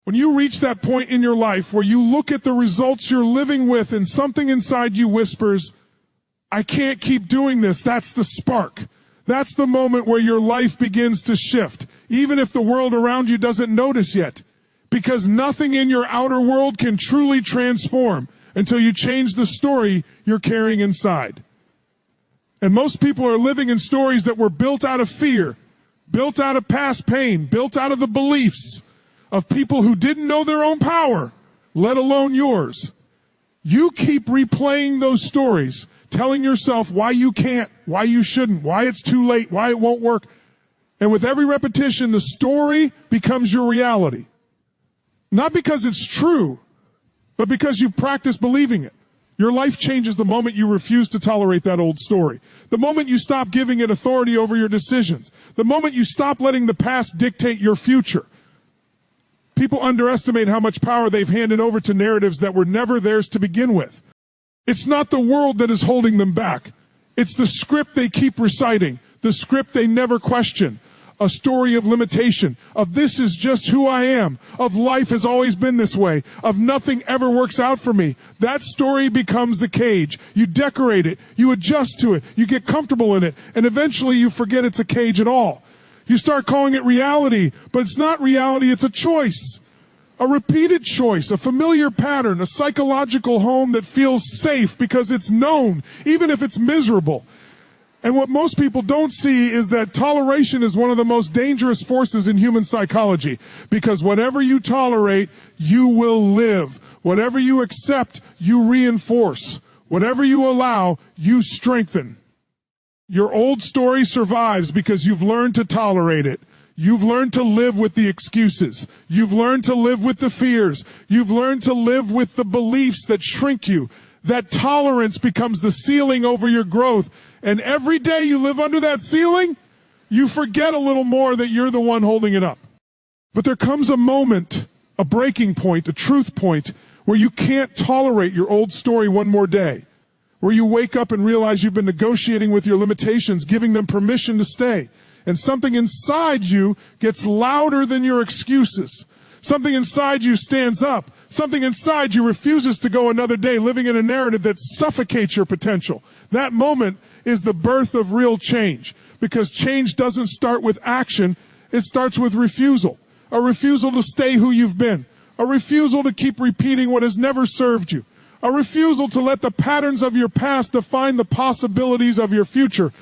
When you reach that point in your life where you look at the results you're living with and something inside you whispers, I can't keep doing this, that's the spark. That's the moment where your life begins to shift, even if the world around you doesn't notice yet. Because nothing in your outer world can truly transform until you change the story you're carrying inside. And most people are living in stories that were built out of fear, built out of past pain, built out of the beliefs of people who didn't know their own power, let alone yours. You keep replaying those stories, telling yourself why you can't, why you shouldn't, why it's too late, why it won't work. And with every repetition, the story becomes your reality. Not because it's true, but because you've practiced believing it. Your life changes the moment you refuse to tolerate that old story. The moment you stop giving it authority over your decisions. The moment you stop letting the past dictate your future. People underestimate how much power they've handed over to narratives that were never theirs to begin with. It's not the world that is holding them back. It's the script they keep reciting, the script they never question. A story of limitation, of this is just who I am, of life has always been this way, of nothing ever works out for me. That story becomes the cage. You decorate it, you adjust to it, you get comfortable in it, and eventually you forget it's a cage at all. You start calling it reality, but it's not reality, it's a choice. A repeated choice, a familiar pattern, a psychological home that feels safe because it's known, even if it's miserable. And what most people don't see is that toleration is one of the most dangerous forces in human psychology. Because whatever you tolerate, you will live. Whatever you accept, you reinforce. Whatever you allow, you strengthen. Your old story survives because you've learned to tolerate it. You've learned to live with the excuses. You've learned to live with the fears. You've learned to live with the beliefs that shrink you. That tolerance becomes the ceiling over your growth. And every day you live under that ceiling, you forget a little more that you're the one holding it up. But there comes a moment, a breaking point, a truth point, where you can't tolerate your old story one more day. Where you wake up and realize you've been negotiating with your limitations, giving them permission to stay. And something inside you gets louder than your excuses. Something inside you stands up. Something inside you refuses to go another day living in a narrative that suffocates your potential. That moment is the birth of real change. Because change doesn't start with action, it starts with refusal. A refusal to stay who you've been. A refusal to keep repeating what has never served you. A refusal to let the patterns of your past define the possibilities of your future.